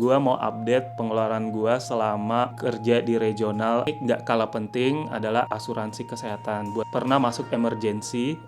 Gua mau update pengeluaran gua selama kerja di regional. Nggak kalah penting adalah asuransi kesehatan. Buat pernah masuk emergency.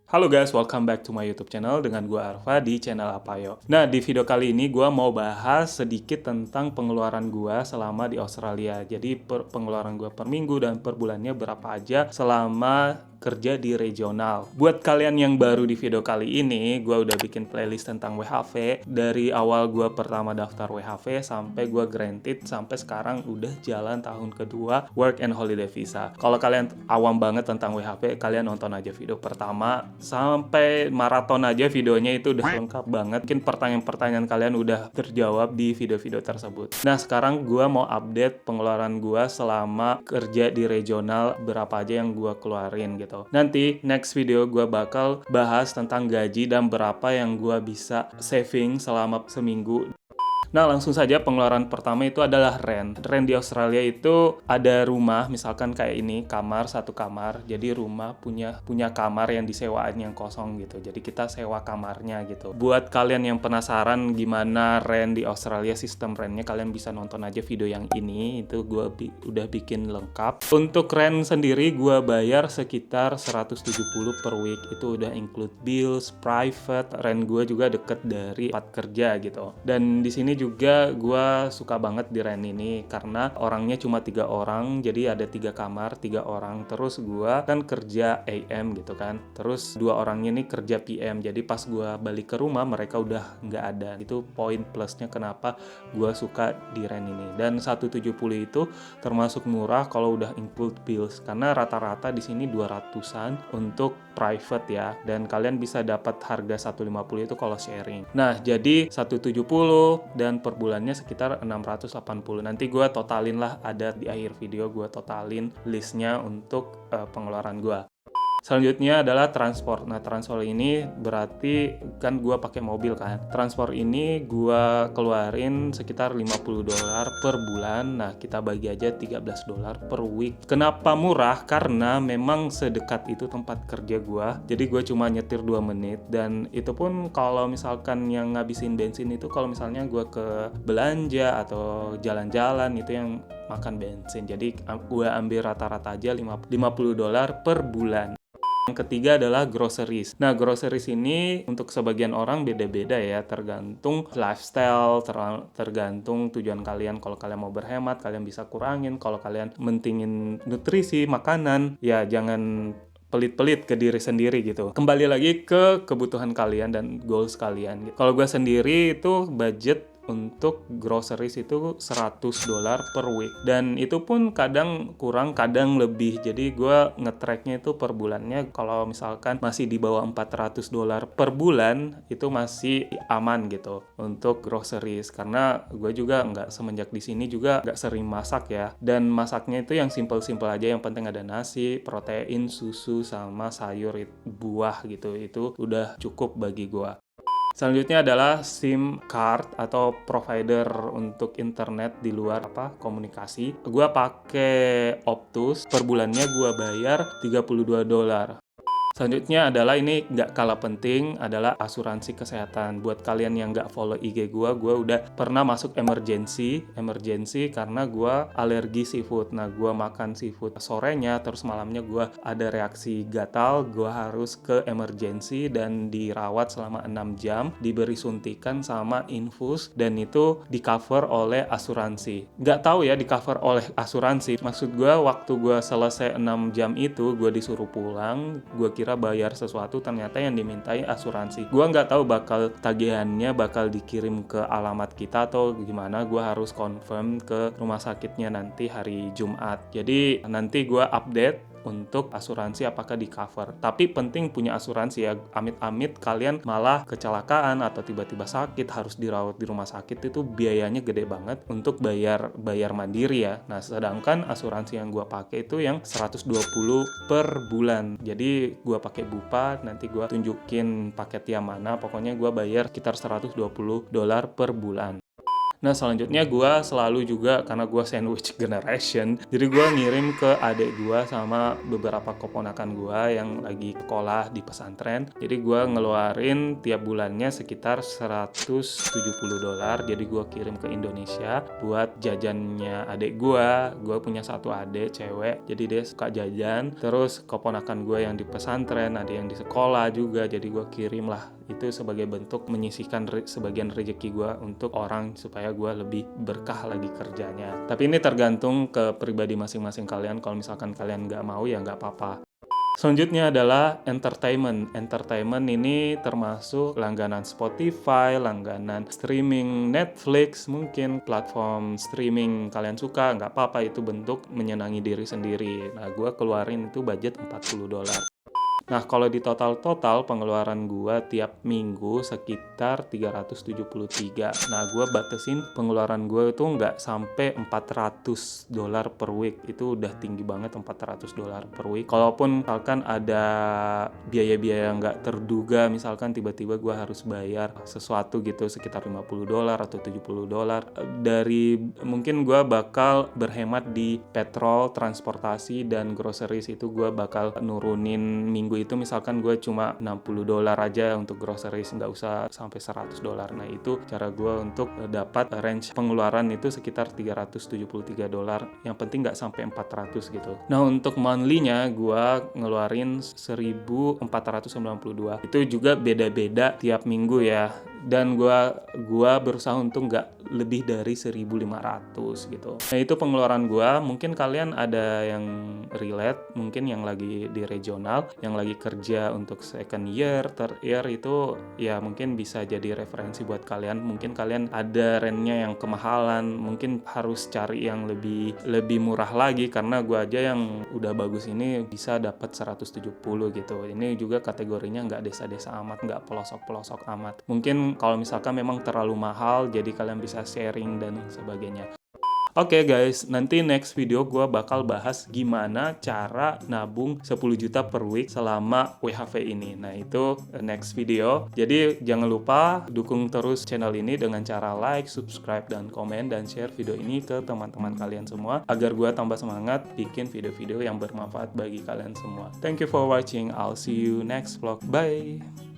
Halo guys, welcome back to my YouTube channel dengan gua Arfa di channel Apayo. Nah, di video kali ini gua mau bahas sedikit tentang pengeluaran gua selama di Australia. Jadi pengeluaran gua per minggu dan per bulannya berapa aja selama kerja di regional. Buat kalian yang baru di video kali ini, gue udah bikin playlist tentang WHV. Dari awal gue pertama daftar WHV sampai gue granted, sampai sekarang udah jalan tahun kedua Work and Holiday Visa. Kalau kalian awam banget tentang WHV, kalian nonton aja video pertama sampai maraton aja videonya, itu udah lengkap banget. Mungkin pertanyaan-pertanyaan kalian udah terjawab di video-video tersebut. Nah, sekarang gue mau update pengeluaran gue selama kerja di regional, berapa aja yang gue keluarin gitu. Nanti next video gue bakal bahas tentang gaji dan berapa yang gue bisa saving selama seminggu. Nah, langsung saja pengeluaran pertama itu adalah rent. Rent di Australia itu ada rumah, misalkan kayak ini, kamar, satu kamar. Jadi rumah punya kamar yang disewaan yang kosong gitu. Jadi kita sewa kamarnya gitu. Buat kalian yang penasaran gimana rent di Australia, sistem rentnya, kalian bisa nonton aja video yang ini. Itu gue udah bikin lengkap. Untuk rent sendiri gue bayar sekitar 170 per week. Itu udah include bills, private. Rent gue juga deket dari tempat kerja gitu. Dan di sini juga gue suka banget di rent ini karena orangnya cuma 3 orang, jadi ada 3 kamar, 3 orang. Terus gue kan kerja AM gitu kan, terus 2 orangnya nih kerja PM, jadi pas gue balik ke rumah mereka udah nggak ada. Itu poin plusnya kenapa gue suka di rent ini. Dan 170 itu termasuk murah kalau udah include bills, karena rata-rata di sini 200-an untuk private ya, dan kalian bisa dapat harga 150 itu kalau sharing. Nah, jadi 170 dan per bulannya sekitar 680. Nanti gue totalin lah, ada di akhir video gue totalin listnya untuk pengeluaran gue. Selanjutnya adalah transport. Nah, transport ini berarti kan gue pakai mobil kan. Transport ini gue keluarin sekitar $50 per bulan. Nah, kita bagi aja $13 per week. Kenapa murah? Karena memang sedekat itu tempat kerja gue. Jadi gue cuma nyetir 2 menit. Dan itu pun kalau misalkan yang ngabisin bensin itu, kalau misalnya gue ke belanja atau jalan-jalan, itu yang makan bensin. Jadi gue ambil rata-rata aja $50 per bulan. Yang ketiga adalah groceries. Nah, groceries ini untuk sebagian orang beda-beda ya, tergantung lifestyle, tergantung tujuan kalian. Kalau kalian mau berhemat, kalian bisa kurangin. Kalau kalian mentingin nutrisi, makanan, ya jangan pelit-pelit ke diri sendiri gitu. Kembali lagi ke kebutuhan kalian dan goals kalian. Kalau gue sendiri itu budget untuk groceries itu $100 per week, dan itu pun kadang kurang, kadang lebih. Jadi gue nge-tracknya itu per bulannya. Kalau misalkan masih di bawah $400 per bulan, itu masih aman gitu untuk groceries, karena gue juga semenjak di sini juga nggak sering masak ya, dan masaknya itu yang simple-simple aja. Yang penting ada nasi, protein, susu, sama sayur, buah gitu. Itu udah cukup bagi gue. Selanjutnya adalah SIM card atau provider untuk internet di luar komunikasi. Gua pakai Optus, per bulannya gua bayar $32. Selanjutnya adalah, ini nggak kalah penting, adalah asuransi kesehatan. Buat kalian yang nggak follow IG gue udah pernah masuk emergency karena gue alergi seafood. Nah, gue makan seafood sorenya, terus malamnya gue ada reaksi gatal, gue harus ke emergency dan dirawat selama 6 jam, diberi suntikan sama infus, dan itu di cover oleh asuransi. Nggak tahu ya di cover oleh asuransi, maksud gue waktu gue selesai 6 jam itu, gue disuruh pulang, gue kira bayar sesuatu, ternyata yang dimintai asuransi. Gua nggak tahu bakal tagihannya bakal dikirim ke alamat kita atau gimana. Gua harus confirm ke rumah sakitnya nanti hari Jumat. Jadi nanti gua update untuk asuransi apakah di cover. Tapi penting punya asuransi ya. Amit-amit kalian malah kecelakaan atau tiba-tiba sakit harus dirawat di rumah sakit, itu biayanya gede banget untuk bayar mandiri ya. Nah, sedangkan asuransi yang gua pakai itu yang 120 per bulan. Jadi gua pakai Bupa, nanti gua tunjukin paket yang mana. Pokoknya gua bayar sekitar $120 per bulan. Nah, selanjutnya gue selalu juga, karena gue sandwich generation, jadi gue ngirim ke adik gue sama beberapa keponakan gue yang lagi sekolah di pesantren. Jadi gue ngeluarin tiap bulannya sekitar $170. Jadi gue kirim ke Indonesia buat jajannya adik gue. Gue punya satu adik cewek, jadi dia suka jajan. Terus keponakan gue yang di pesantren, ada yang di sekolah juga, jadi gue kirim lah. Itu sebagai bentuk menyisihkan sebagian rezeki gue untuk orang, supaya gue lebih berkah lagi kerjanya. Tapi ini tergantung ke pribadi masing-masing kalian. Kalau misalkan kalian nggak mau, ya nggak apa-apa. Selanjutnya adalah entertainment. Entertainment ini termasuk langganan Spotify, langganan streaming Netflix, mungkin platform streaming kalian suka, nggak apa-apa, itu bentuk menyenangi diri sendiri. Nah, gue keluarin itu budget $40. Nah, kalau di total pengeluaran gua tiap minggu sekitar 373. Nah, gua batasin pengeluaran gua itu nggak sampai $400 per week. Itu udah tinggi banget, $400 per week. Kalaupun misalkan ada biaya-biaya nggak terduga, misalkan tiba-tiba gua harus bayar sesuatu gitu sekitar $50 atau $70, dari mungkin gua bakal berhemat di petrol, transportasi, dan groceries. Itu gua bakal nurunin minggu itu, misalkan gue cuma $60 aja untuk groceries, nggak usah sampai $100. Nah, itu cara gue untuk dapat range pengeluaran itu sekitar $373. Yang penting nggak sampai 400 gitu. Nah, untuk monthly-nya gue ngeluarin 1.492. Itu juga beda-beda tiap minggu ya. Dan gue berusaha untuk nggak lebih dari 1.500 gitu. Nah, itu pengeluaran gue. Mungkin kalian ada yang relate, mungkin yang lagi di regional, yang lagi kerja untuk second year, third year, itu ya mungkin bisa jadi referensi buat kalian. Mungkin kalian ada rentnya yang kemahalan, mungkin harus cari yang lebih murah lagi, karena gue aja yang udah bagus ini bisa dapat 170 gitu. Ini juga kategorinya nggak desa-desa amat, nggak pelosok-pelosok amat. Mungkin kalau misalkan memang terlalu mahal, jadi kalian bisa sharing dan sebagainya. Oke guys, nanti next video gue bakal bahas gimana cara nabung 10 juta per week selama WHV ini. Nah, itu next video. Jadi jangan lupa dukung terus channel ini dengan cara like, subscribe, dan komen, dan share video ini ke teman-teman kalian semua, agar gue tambah semangat bikin video-video yang bermanfaat bagi kalian semua. Thank you for watching. I'll see you next vlog. Bye!